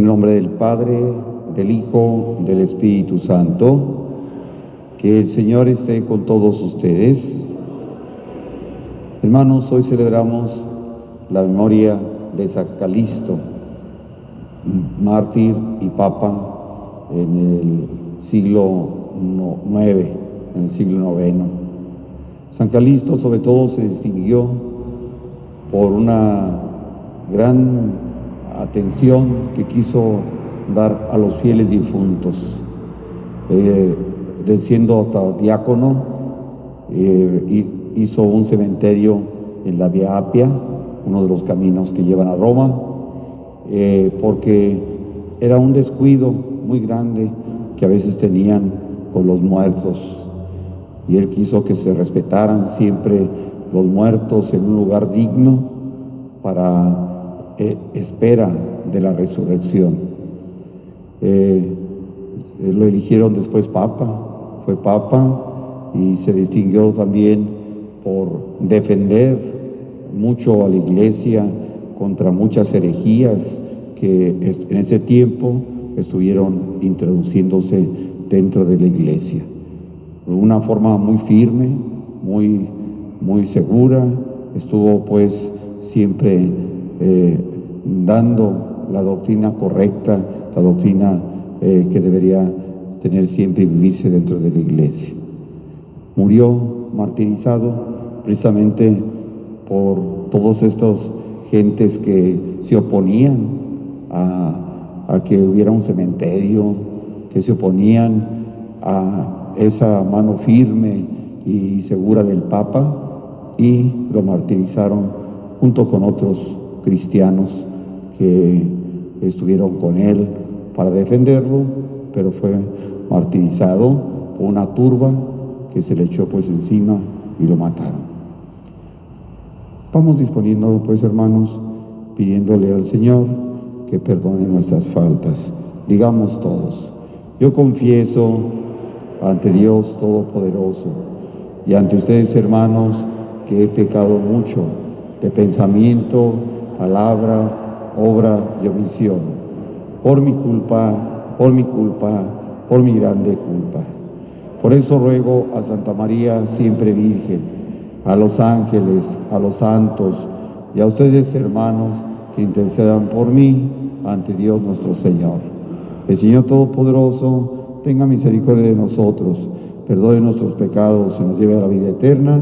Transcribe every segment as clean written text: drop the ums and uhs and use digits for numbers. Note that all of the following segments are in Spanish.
el nombre del Padre, del Hijo, del Espíritu Santo. Que el Señor esté con todos ustedes. Hermanos, hoy celebramos la memoria de San Calisto, mártir y papa en el siglo IX, en el siglo IX. San Calisto sobre todo se distinguió por una gran atención que quiso dar a los fieles difuntos. Siendo hasta diácono, hizo un cementerio en la Vía Apia, uno de los caminos que llevan a Roma, porque era un descuido muy grande que a veces tenían con los muertos, y él quiso que se respetaran siempre los muertos en un lugar digno para espera de la resurrección. Lo eligieron después papa, fue papa y se distinguió también por defender mucho a la Iglesia contra muchas herejías que en ese tiempo estuvieron introduciéndose dentro de la Iglesia. De una forma muy firme, muy segura, estuvo pues siempre dando la doctrina correcta, la doctrina que debería tener siempre y vivirse dentro de la Iglesia. Murió martirizado precisamente por todas estas gentes que se oponían a que hubiera un cementerio, que se oponían a esa mano firme y segura del Papa, y lo martirizaron junto con otros cristianos que estuvieron con él para defenderlo, pero fue martirizado por una turba que se le echó pues encima y lo mataron. Vamos disponiendo pues, hermanos, pidiéndole al Señor que perdone nuestras faltas. Digamos todos: yo confieso ante Dios Todopoderoso y ante ustedes, hermanos, que he pecado mucho de pensamiento, palabra, obra y omisión, por mi culpa, por mi grande culpa. Por eso ruego a Santa María siempre Virgen, a los ángeles, a los santos y a ustedes, hermanos, que intercedan por mí ante Dios nuestro Señor. El Señor Todopoderoso tenga misericordia de nosotros, perdone nuestros pecados y nos lleve a la vida eterna.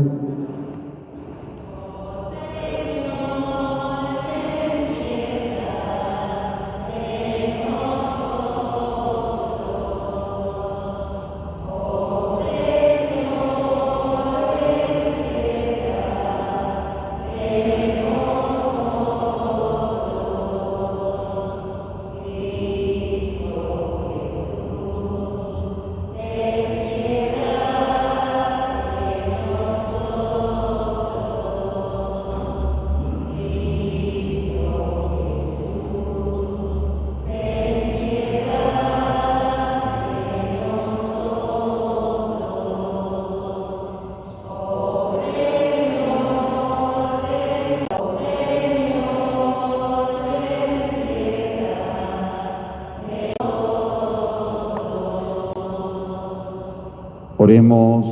Oremos.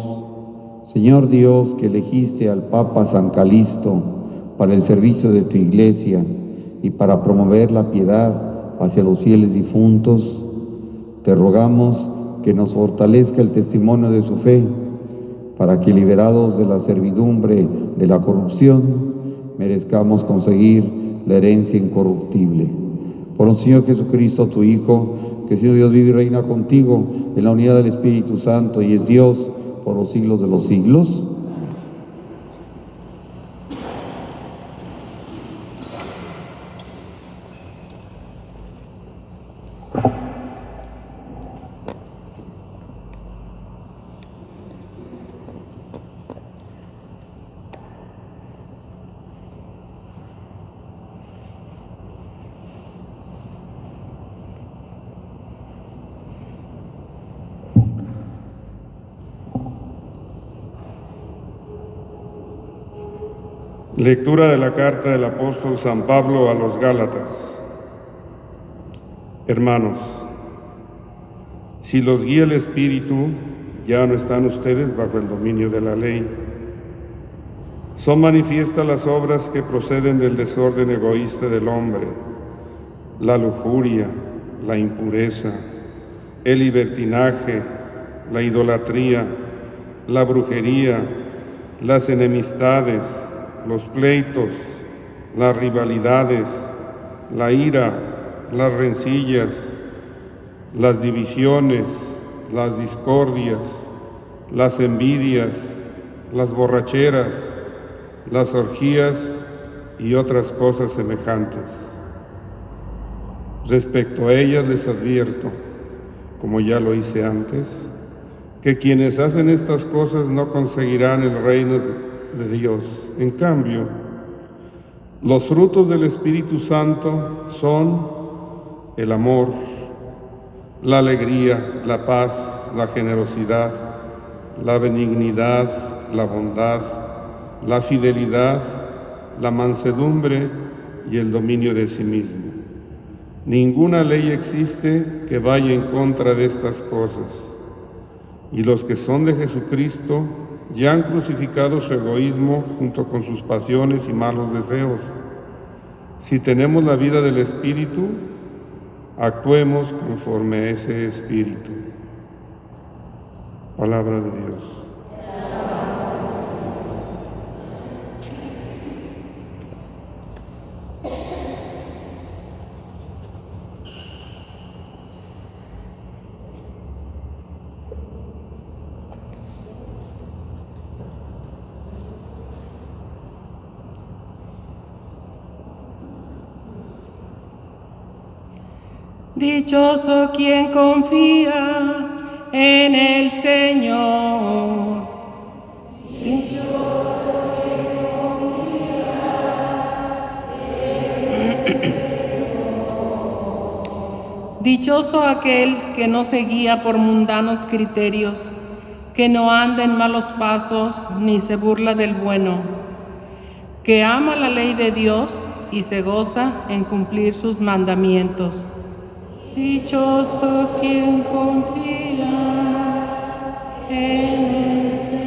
Señor Dios, que elegiste al Papa San Calisto para el servicio de tu Iglesia y para promover la piedad hacia los fieles difuntos, te rogamos que nos fortalezca el testimonio de su fe, para que, liberados de la servidumbre de la corrupción, merezcamos conseguir la herencia incorruptible. Por un Señor Jesucristo, tu Hijo, que siendo Dios vive y reina contigo en la unidad del Espíritu Santo y es Dios por los siglos de los siglos. Lectura de la carta del apóstol San Pablo a los Gálatas. Hermanos, si los guía el Espíritu, ya no están ustedes bajo el dominio de la ley. Son manifiestas las obras que proceden del desorden egoísta del hombre: la lujuria, la impureza, el libertinaje, la idolatría, la brujería, las enemistades, los pleitos, las rivalidades, la ira, las rencillas, las divisiones, las discordias, las envidias, las borracheras, las orgías y otras cosas semejantes. Respecto a ellas les advierto, como ya lo hice antes, que quienes hacen estas cosas no conseguirán el reino de Dios. En cambio, los frutos del Espíritu Santo son el amor, la alegría, la paz, la generosidad, la benignidad, la bondad, la fidelidad, la mansedumbre y el dominio de sí mismo. Ninguna ley existe que vaya en contra de estas cosas. Y los que son de Jesucristo ya han crucificado su egoísmo junto con sus pasiones y malos deseos. Si tenemos la vida del Espíritu, actuemos conforme a ese Espíritu. Palabra de Dios. Dichoso quien confía en el Señor. Dichoso quien confía en el Señor. Dichoso aquel que no se guía por mundanos criterios, que no anda en malos pasos ni se burla del bueno, que ama la ley de Dios y se goza en cumplir sus mandamientos. Dichoso quien confía en el Señor.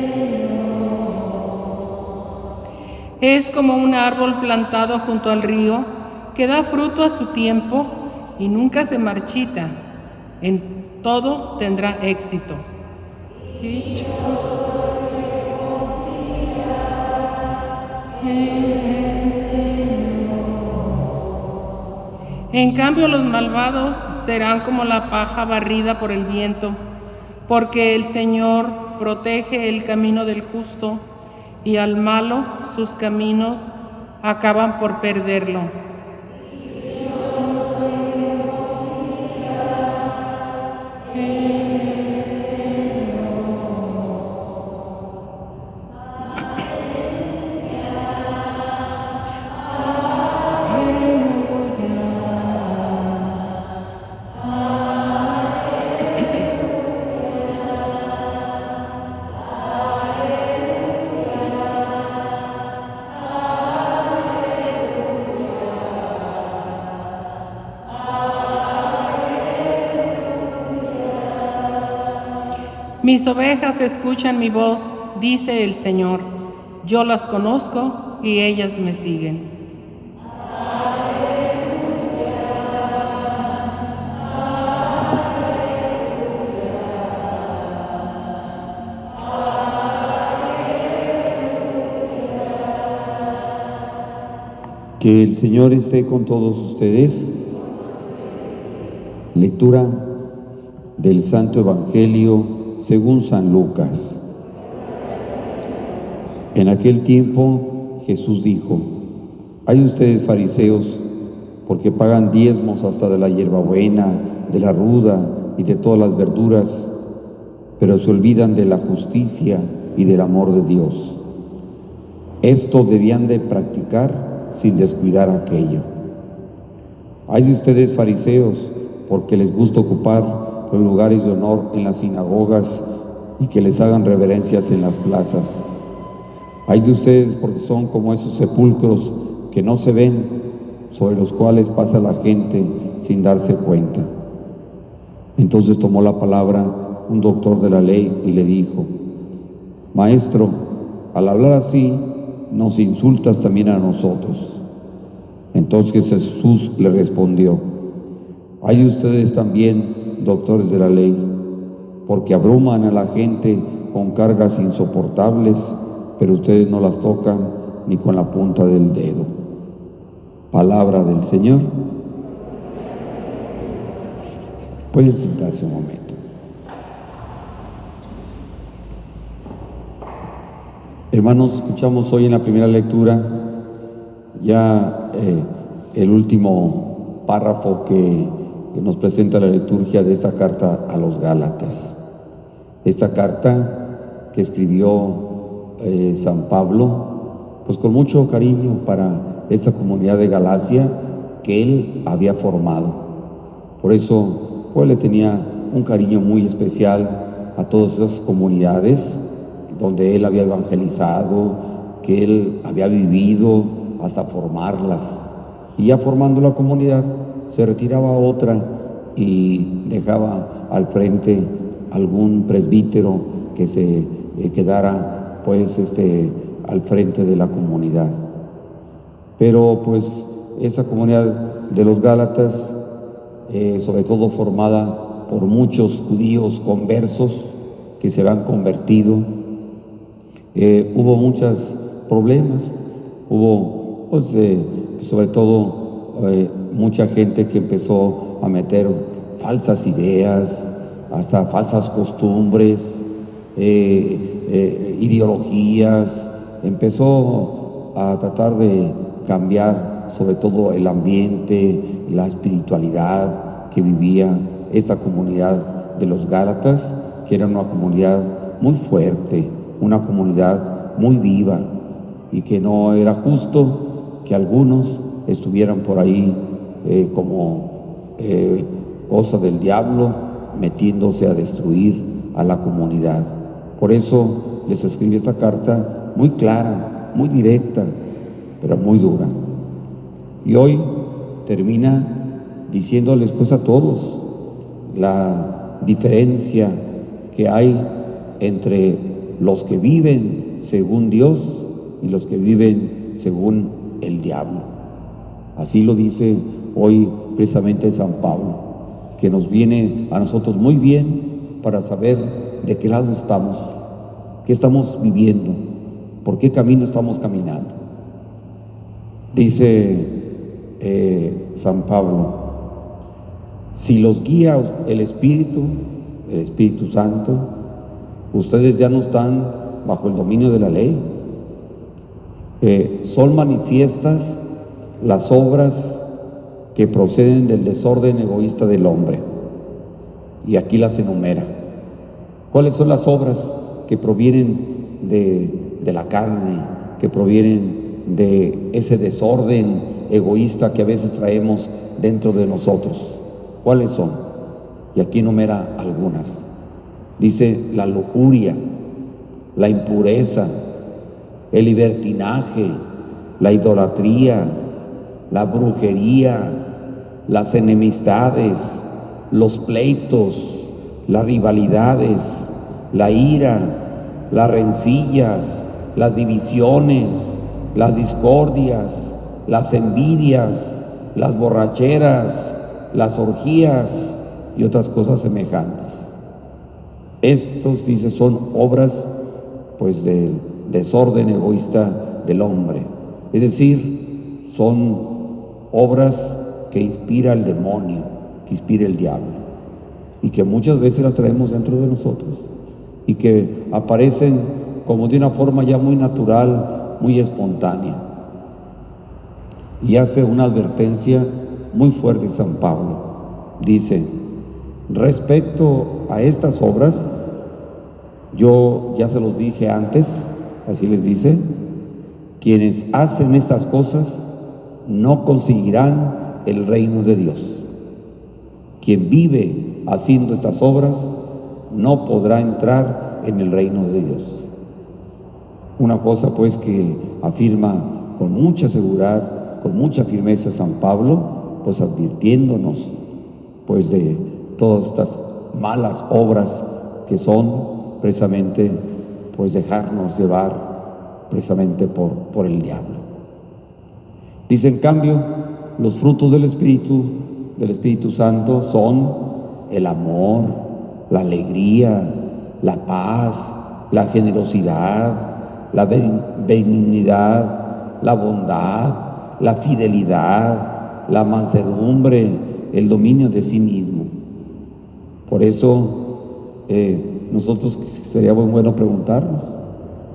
Es como un árbol plantado junto al río que da fruto a su tiempo y nunca se marchita. En todo tendrá éxito. Dichoso quien confía en el Señor. En cambio, los malvados serán como la paja barrida por el viento, porque el Señor protege el camino del justo, y al malo sus caminos acaban por perderlo. Mis ovejas escuchan mi voz, dice el Señor. Yo las conozco y ellas me siguen. Que el Señor esté con todos ustedes. Lectura del Santo Evangelio según San Lucas. En aquel tiempo Jesús dijo: hay ustedes fariseos, porque pagan diezmos hasta de la hierbabuena, de la ruda y de todas las verduras, pero se olvidan de la justicia y del amor de Dios. Esto debían de practicar sin descuidar aquello. Hay de ustedes fariseos, porque les gusta ocupar los lugares de honor en las sinagogas y que les hagan reverencias en las plazas. Hay de ustedes porque son como esos sepulcros que no se ven, sobre los cuales pasa la gente sin darse cuenta. Entonces tomó la palabra un doctor de la ley y le dijo: Maestro, al hablar así, nos insultas también a nosotros. Entonces Jesús le respondió: Hay de ustedes también, doctores de la ley, porque abruman a la gente con cargas insoportables, pero ustedes no las tocan ni con la punta del dedo. Palabra del Señor. Pueden sentarse un momento. Hermanos, escuchamos hoy en la primera lectura ya el último párrafo que nos presenta la liturgia de esta carta a los Gálatas. Esta carta que escribió San Pablo, pues con mucho cariño para esta comunidad de Galacia que él había formado. Por eso, pues le tenía un cariño muy especial a todas esas comunidades donde él había evangelizado, que él había vivido hasta formarlas. Y ya formando la comunidad, se retiraba a otra y dejaba al frente algún presbítero que se quedara pues al frente de la comunidad. Pero pues esa comunidad de los Gálatas, sobre todo formada por muchos judíos conversos que se habían convertido, hubo muchos problemas, hubo pues sobre todo mucha gente que empezó a meter falsas ideas, hasta falsas costumbres, ideologías, empezó a tratar de cambiar sobre todo el ambiente, la espiritualidad que vivía esta comunidad de los Gálatas, que era una comunidad muy fuerte, una comunidad muy viva, y que no era justo que algunos estuvieran por ahí como cosa del diablo, metiéndose a destruir a la comunidad. Por eso les escribí esta carta muy clara, muy directa, pero muy dura. Y hoy termina diciéndoles pues a todos la diferencia que hay entre los que viven según Dios y los que viven según el diablo. Así lo dice hoy precisamente San Pablo, que nos viene a nosotros muy bien para saber de qué lado estamos, qué estamos viviendo, por qué camino estamos caminando. Dice San Pablo: si los guía el Espíritu Santo, ustedes ya no están bajo el dominio de la ley. Son manifiestas las obras que proceden del desorden egoísta del hombre. Y aquí las enumera. ¿Cuáles son las obras que provienen de la carne, que provienen de ese desorden egoísta que a veces traemos dentro de nosotros? ¿Cuáles son? Y aquí enumera algunas. Dice: la lujuria, la impureza, el libertinaje, la idolatría, la brujería, las enemistades, los pleitos, las rivalidades, la ira, las rencillas, las divisiones, las discordias, las envidias, las borracheras, las orgías y otras cosas semejantes. Estos, dice, son obras pues del desorden egoísta del hombre. Es decir, son obras que inspira el demonio, que inspira el diablo, y que muchas veces las traemos dentro de nosotros y que aparecen como de una forma ya muy natural, muy espontánea. Y hace una advertencia muy fuerte San Pablo. Dice: respecto a estas obras, yo ya se los dije antes, así les dice, quienes hacen estas cosas no conseguirán el reino de Dios. Quien vive haciendo estas obras no podrá entrar en el reino de Dios. Una cosa pues que afirma con mucha seguridad, con mucha firmeza San Pablo, pues advirtiéndonos pues de todas estas malas obras que son precisamente pues dejarnos llevar precisamente por el diablo. Dice, en cambio, los frutos del Espíritu Santo son el amor, la alegría, la paz, la generosidad, la benignidad, la bondad, la fidelidad, la mansedumbre, el dominio de sí mismo. Por eso nosotros sería muy bueno preguntarnos,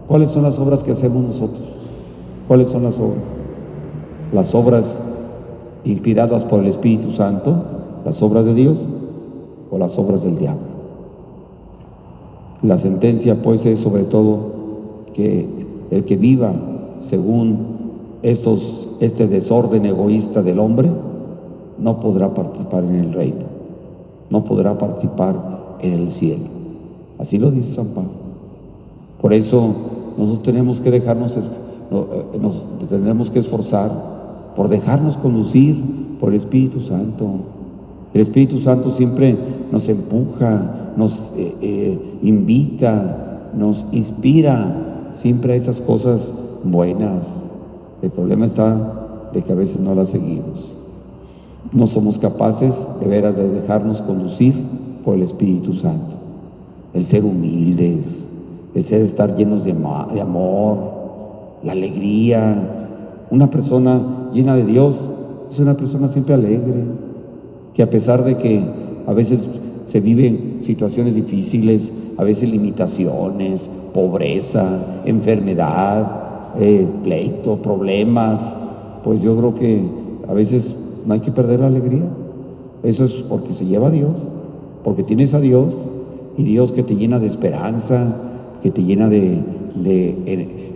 ¿cuáles son las obras que hacemos nosotros? ¿Cuáles son las obras? Las obras inspiradas por el Espíritu Santo, las obras de Dios o las obras del diablo. La sentencia pues es sobre todo que el que viva según este desorden egoísta del hombre no podrá participar en el reino, no podrá participar en el cielo. Así lo dice San Pablo. Por eso nosotros tenemos que nos tenemos que esforzar por dejarnos conducir por el Espíritu Santo. El Espíritu Santo siempre nos empuja, nos invita, nos inspira siempre a esas cosas buenas. El problema está de que a veces no las seguimos. No somos capaces de veras de dejarnos conducir por el Espíritu Santo. El ser humildes, el ser estar llenos de amor, la alegría. Una persona llena de Dios es una persona siempre alegre, que a pesar de que a veces se viven situaciones difíciles, a veces limitaciones, pobreza, enfermedad, pleito, problemas, pues yo creo que a veces no hay que perder la alegría. Eso es porque se lleva a Dios, porque tienes a Dios, y Dios que te llena de esperanza, que te llena de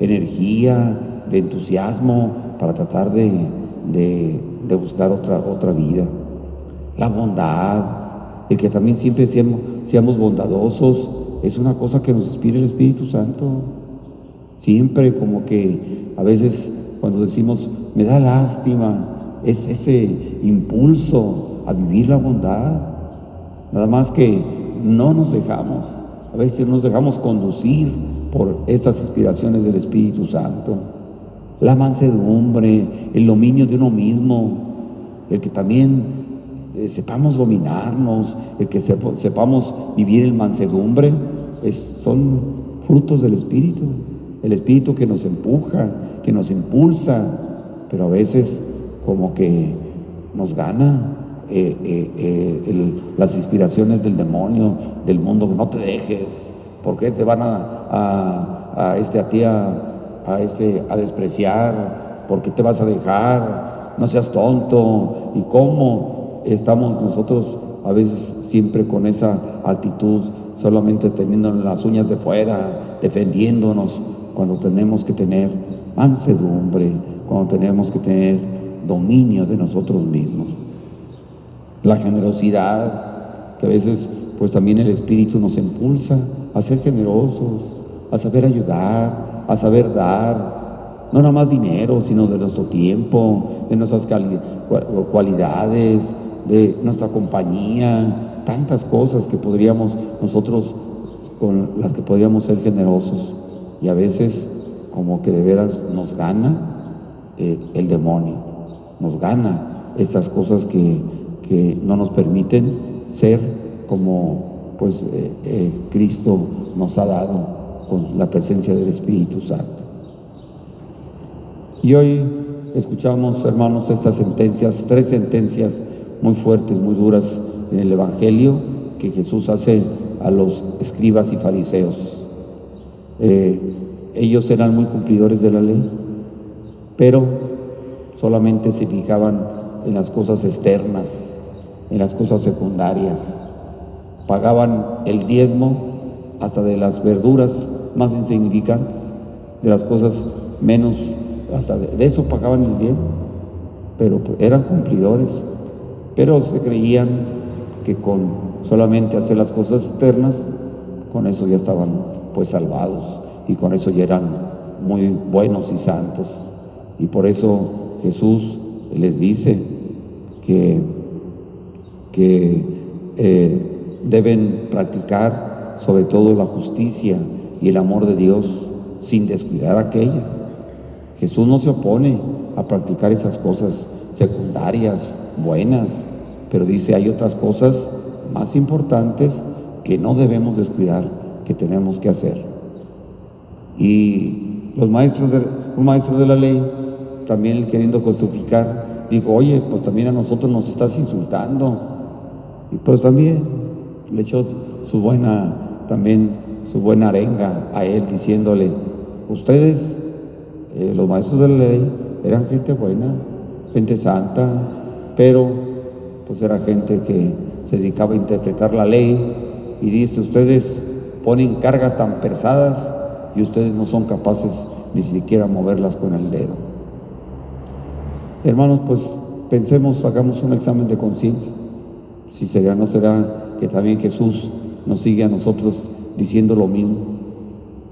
energía, de entusiasmo para tratar de buscar otra vida. La bondad, el que también siempre seamos bondadosos, es una cosa que nos inspira el Espíritu Santo. Siempre como que a veces cuando decimos, me da lástima, es ese impulso a vivir la bondad. Nada más que no nos dejamos, a veces nos dejamos conducir por estas inspiraciones del Espíritu Santo. La mansedumbre, el dominio de uno mismo, el que también sepamos dominarnos, el que sepamos vivir en mansedumbre, son frutos del Espíritu. El Espíritu que nos empuja, que nos impulsa, pero a veces como que nos gana las inspiraciones del demonio, del mundo, que no te dejes, porque te van a despreciar, porque te vas a dejar, no seas tonto. Y cómo estamos nosotros a veces siempre con esa actitud, solamente teniendo las uñas de fuera, defendiéndonos, cuando tenemos que tener mansedumbre, cuando tenemos que tener dominio de nosotros mismos. La generosidad, que a veces pues también el Espíritu nos impulsa a ser generosos, a saber ayudar, a saber dar, no nada más dinero, sino de nuestro tiempo, de nuestras cualidades, de nuestra compañía, tantas cosas que podríamos nosotros, con las que podríamos ser generosos. Y a veces como que de veras nos gana el demonio, nos gana estas cosas que no nos permiten ser como pues Cristo nos ha dado con la presencia del Espíritu Santo. Y hoy escuchamos, hermanos, estas sentencias, 3 sentencias muy fuertes, muy duras en el Evangelio que Jesús hace a los escribas y fariseos. Ellos eran muy cumplidores de la ley, pero solamente se fijaban en las cosas externas, en las cosas secundarias. Pagaban el diezmo hasta de las verduras más insignificantes, de las cosas menos, hasta de eso pagaban el diezmo, pero eran cumplidores, pero se creían que con solamente hacer las cosas externas, con eso ya estaban pues salvados, y con eso ya eran muy buenos y santos. Y por eso Jesús les dice que deben practicar sobre todo la justicia y el amor de Dios sin descuidar aquellas. Jesús no se opone a practicar esas cosas secundarias, buenas, pero dice hay otras cosas más importantes que no debemos descuidar, que tenemos que hacer. Y los maestros de la ley, también queriendo justificar, dijo, oye, pues también a nosotros nos estás insultando. Y pues también le echó su buena arenga a él, diciéndole, ustedes, los maestros de la ley, eran gente buena, gente santa, pero pues era gente que se dedicaba a interpretar la ley, y dice, ustedes ponen cargas tan pesadas y ustedes no son capaces ni siquiera moverlas con el dedo. Hermanos, pues pensemos, hagamos un examen de conciencia. Si será, no será que también Jesús nos sigue a nosotros diciendo lo mismo.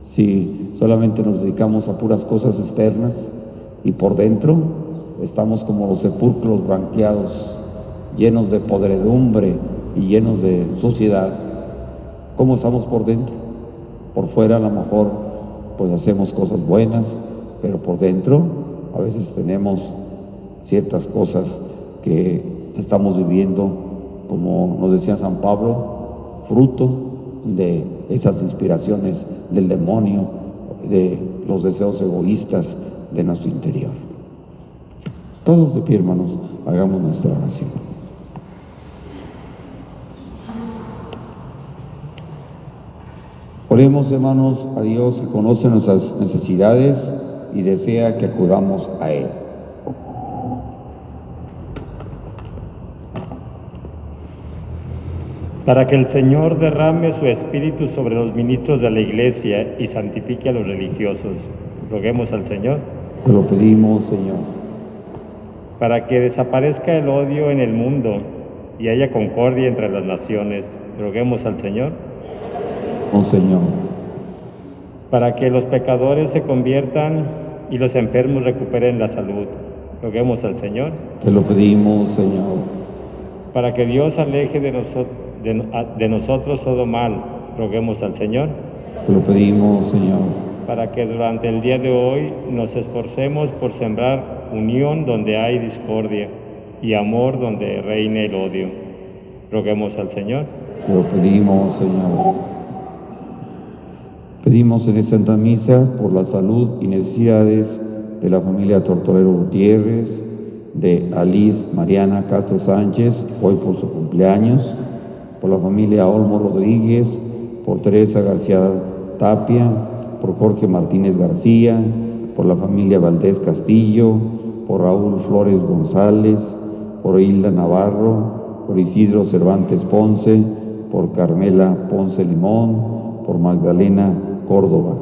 Si solamente nos dedicamos a puras cosas externas y por dentro estamos como los sepulcros blanqueados, llenos de podredumbre y llenos de suciedad. ¿Cómo estamos por dentro? Por fuera a lo mejor pues hacemos cosas buenas, pero por dentro a veces tenemos ciertas cosas que estamos viviendo, como nos decía San Pablo, fruto de esas inspiraciones del demonio, de los deseos egoístas de nuestro interior. Todos de pie, hermanos, hagamos nuestra oración. Oremos, hermanos, a Dios que conoce nuestras necesidades y desea que acudamos a Él. Para que el Señor derrame su espíritu sobre los ministros de la Iglesia y santifique a los religiosos. Roguemos al Señor. Te lo pedimos, Señor. Para que desaparezca el odio en el mundo y haya concordia entre las naciones. Roguemos al Señor. Oh, Señor. Para que los pecadores se conviertan y los enfermos recuperen la salud. Roguemos al Señor. Te lo pedimos, Señor. Para que Dios aleje de nosotros todo mal, roguemos al Señor. Te lo pedimos, Señor. Para que durante el día de hoy nos esforcemos por sembrar unión donde hay discordia y amor donde reine el odio. Roguemos al Señor. Te lo pedimos, Señor. Pedimos en esta Santa Misa por la salud y necesidades de la familia Tortolero Gutiérrez, de Alice Mariana Castro Sánchez, hoy por su cumpleaños, por la familia Olmo Rodríguez, por Teresa García Tapia, por Jorge Martínez García, por la familia Valdés Castillo, por Raúl Flores González, por Hilda Navarro, por Isidro Cervantes Ponce, por Carmela Ponce Limón, por Magdalena Córdoba,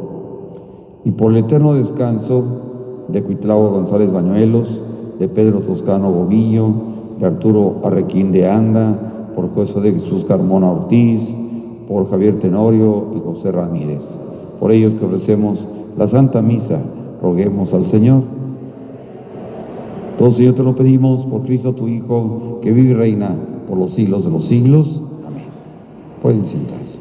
y por el eterno descanso de Cuitlahua González Bañuelos, de Pedro Toscano Bobillo, de Arturo Arrequín de Anda, por José de Jesús Carmona Ortiz, por Javier Tenorio y José Ramírez. Por ellos que ofrecemos la Santa Misa, roguemos al Señor. Todo, Señor, te lo pedimos por Cristo tu Hijo, que vive y reina por los siglos de los siglos. Amén. Pueden sentarse.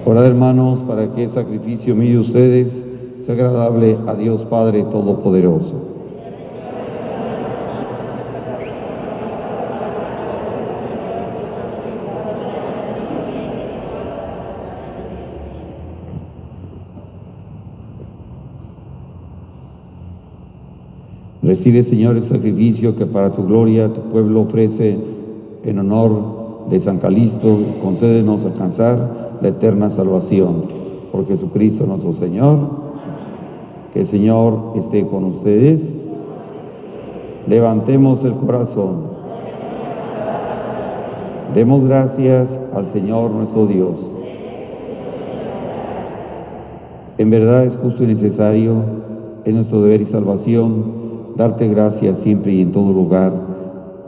Orad, hermanos, para que el sacrificio mío de ustedes sea agradable a Dios Padre Todopoderoso. Recibe, Señor, el sacrificio que para tu gloria tu pueblo ofrece en honor de San Calisto. Concédenos alcanzar la eterna salvación. Por Jesucristo nuestro Señor. Que el Señor esté con ustedes. Levantemos el corazón. Demos gracias al Señor nuestro Dios. En verdad es justo y necesario, es nuestro deber y salvación, darte gracias siempre y en todo lugar,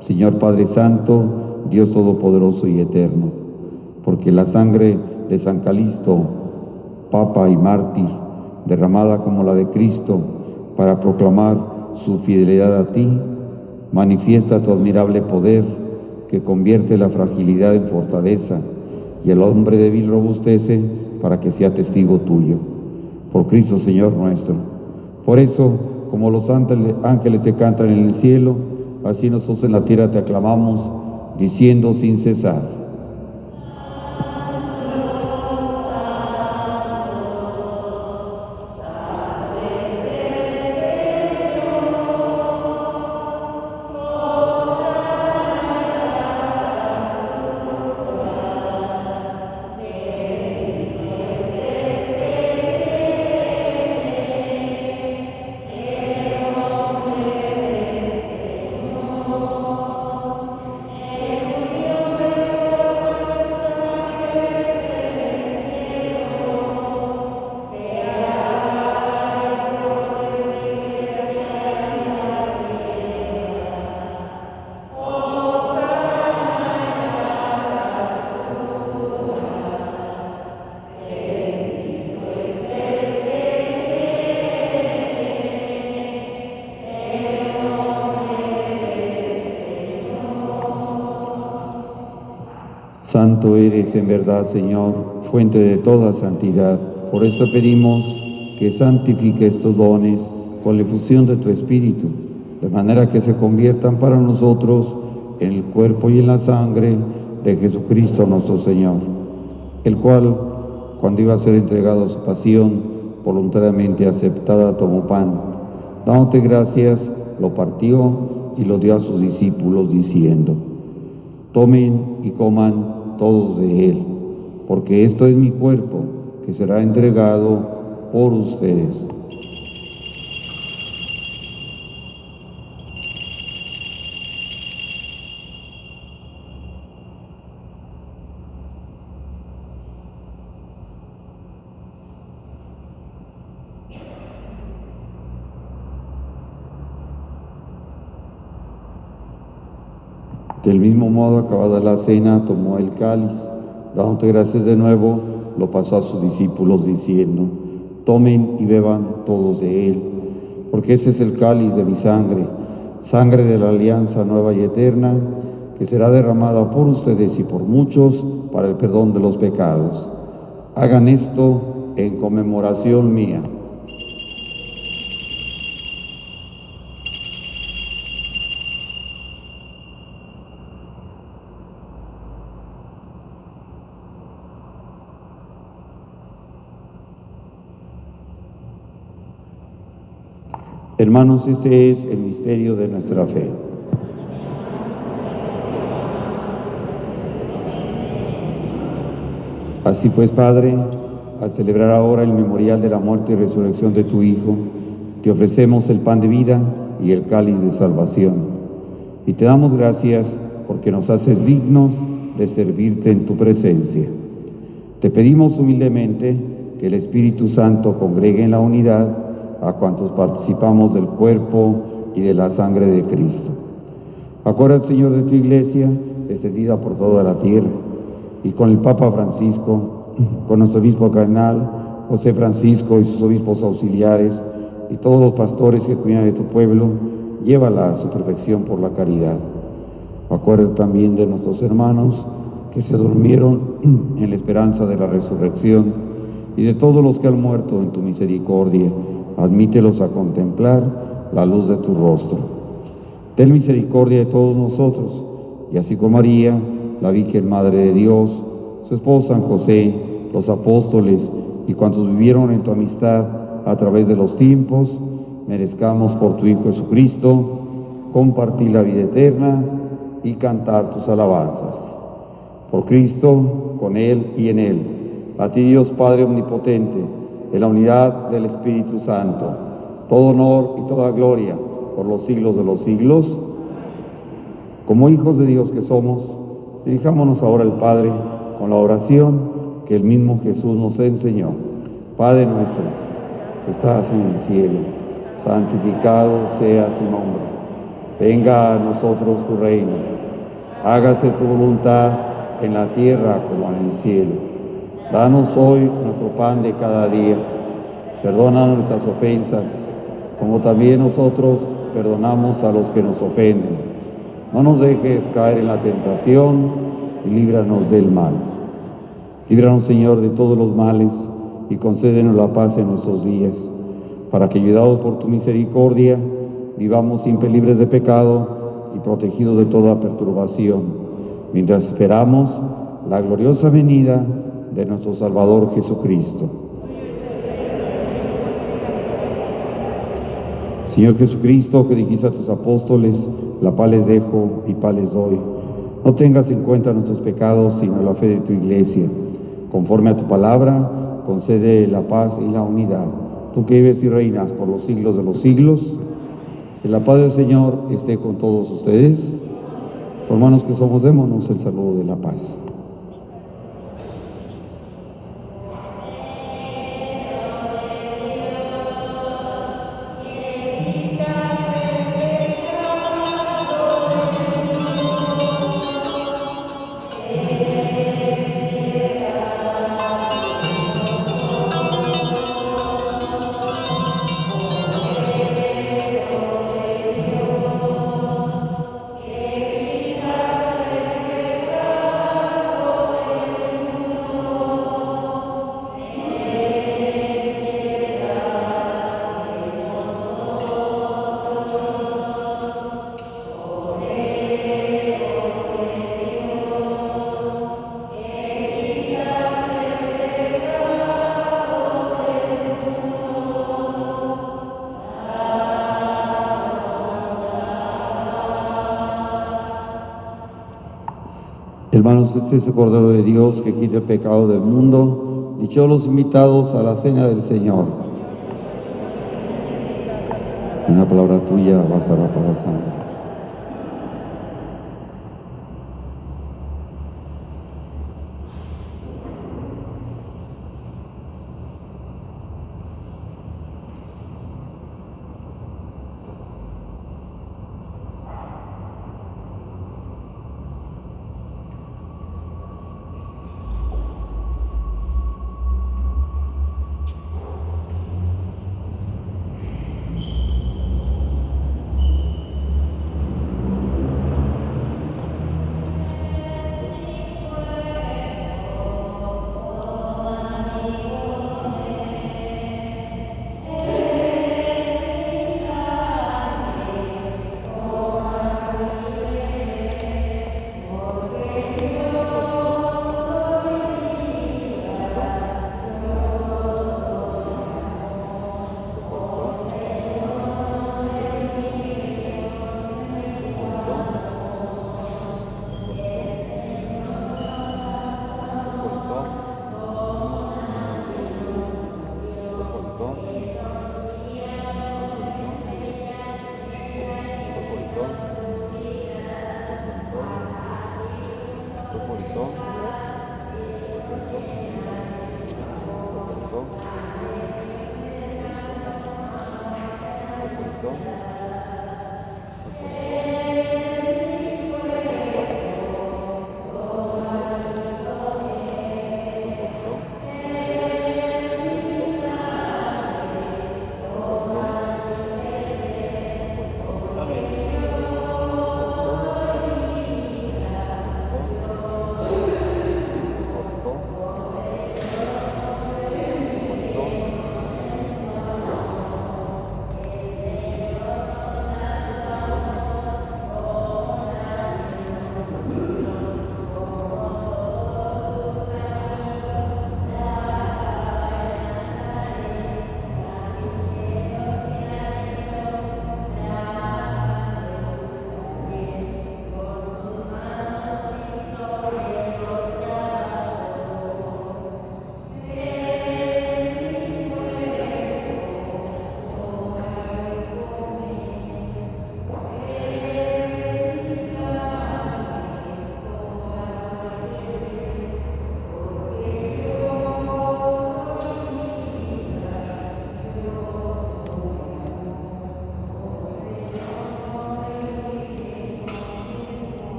Señor Padre Santo, Dios Todopoderoso y Eterno, porque la sangre de San Calisto, Papa y mártir, derramada como la de Cristo, para proclamar su fidelidad a ti, manifiesta tu admirable poder, que convierte la fragilidad en fortaleza, y el hombre débil robustece para que sea testigo tuyo. Por Cristo Señor nuestro. Por eso, como los ángeles te cantan en el cielo, así nosotros en la tierra te aclamamos, diciendo sin cesar: Santo eres en verdad, Señor, fuente de toda santidad. Por esto pedimos que santifique estos dones con la efusión de tu Espíritu, de manera que se conviertan para nosotros en el cuerpo y en la sangre de Jesucristo nuestro Señor, el cual, cuando iba a ser entregado a su pasión, voluntariamente aceptada, tomó pan. Dándote gracias, lo partió y lo dio a sus discípulos, diciendo: tomen y coman todos de él, porque esto es mi cuerpo, que será entregado por ustedes. Del mismo modo, acabada la cena, tomó el cáliz, dándote gracias de nuevo, lo pasó a sus discípulos, diciendo: tomen y beban todos de él, porque ese es el cáliz de mi sangre, sangre de la alianza nueva y eterna, que será derramada por ustedes y por muchos para el perdón de los pecados. Hagan esto en conmemoración mía. Hermanos, este es el misterio de nuestra fe. Así pues, Padre, al celebrar ahora el memorial de la muerte y resurrección de tu Hijo, te ofrecemos el pan de vida y el cáliz de salvación. Y te damos gracias porque nos haces dignos de servirte en tu presencia. Te pedimos humildemente que el Espíritu Santo congregue en la unidad a cuantos participamos del cuerpo y de la sangre de Cristo. Acuérdate, Señor, de tu Iglesia, extendida por toda la tierra, y con el Papa Francisco, con nuestro obispo cardenal, José Francisco y sus obispos auxiliares, y todos los pastores que cuidan de tu pueblo, llévala a su perfección por la caridad. Acuérdate también de nuestros hermanos que se durmieron en la esperanza de la resurrección, y de todos los que han muerto en tu misericordia. Admítelos a contemplar la luz de tu rostro. Ten misericordia de todos nosotros, y así como María, la Virgen Madre de Dios, su esposo San José, los apóstoles y cuantos vivieron en tu amistad a través de los tiempos, merezcamos por tu Hijo Jesucristo compartir la vida eterna y cantar tus alabanzas. Por Cristo, con Él y en Él, a ti Dios Padre Omnipotente, en la unidad del Espíritu Santo, todo honor y toda gloria por los siglos de los siglos. Como hijos de Dios que somos, dirijámonos ahora al Padre con la oración que el mismo Jesús nos enseñó. Padre nuestro, que estás en el cielo, santificado sea tu nombre. Venga a nosotros tu reino. Hágase tu voluntad en la tierra como en el cielo. Danos hoy nuestro pan de cada día. Perdona nuestras ofensas, como también nosotros perdonamos a los que nos ofenden. No nos dejes caer en la tentación y líbranos del mal. Líbranos, Señor, de todos los males y concédenos la paz en nuestros días, para que, ayudados por tu misericordia, vivamos siempre libres de pecado y protegidos de toda perturbación, mientras esperamos la gloriosa venida de nuestro Salvador Jesucristo. Señor Jesucristo, que dijiste a tus apóstoles, la paz les dejo y paz les doy, no tengas en cuenta nuestros pecados, sino la fe de tu Iglesia. Conforme a tu palabra, concede la paz y la unidad. Tú que vives y reinas por los siglos de los siglos, que la paz del Señor esté con todos ustedes. Hermanos que somos, démonos el saludo de la paz. Hermanos, este es el Cordero de Dios que quita el pecado del mundo. Dichosos los invitados a la cena del Señor. Una palabra tuya bastará para santos.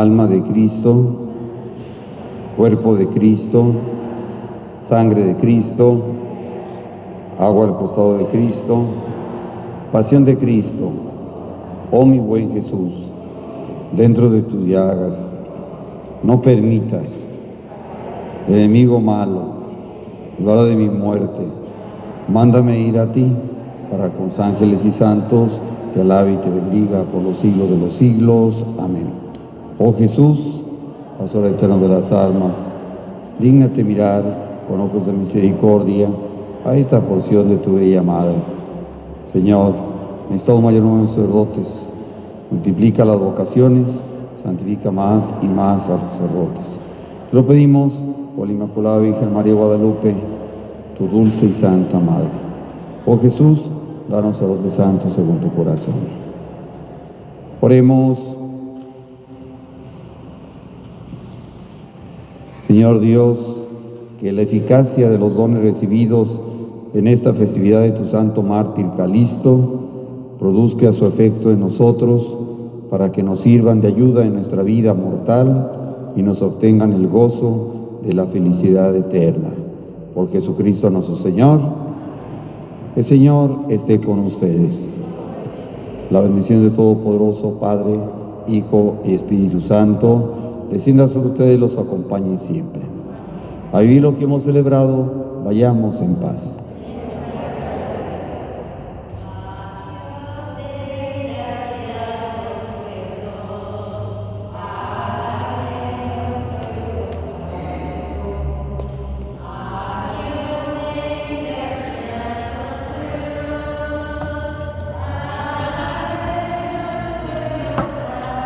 alma de Cristo, cuerpo de Cristo, sangre de Cristo, agua al costado de Cristo, pasión de Cristo, oh mi buen Jesús, dentro de tus llagas, no permitas, el enemigo malo, la hora de mi muerte, mándame ir a ti, para con los ángeles y santos te alabe y te bendiga por los siglos de los siglos. Amén. Oh Jesús, pastor eterno de las almas, dígnate mirar con ojos de misericordia a esta porción de tu bella madre. Señor, necesitamos mayor número de sacerdotes, multiplica las vocaciones, santifica más y más a los sacerdotes. Te lo pedimos por la Inmaculada Virgen María Guadalupe, tu dulce y santa Madre. Oh Jesús, danos sacerdotes santos según tu corazón. Oremos. Señor Dios, que la eficacia de los dones recibidos en esta festividad de tu santo mártir Calixto produzca su efecto en nosotros para que nos sirvan de ayuda en nuestra vida mortal y nos obtengan el gozo de la felicidad eterna. Por Jesucristo nuestro Señor. El Señor esté con ustedes. La bendición de Todopoderoso, Padre, Hijo y Espíritu Santo, descienda sobre ustedes y los acompañe siempre. A vivir lo que hemos celebrado, vayamos en paz.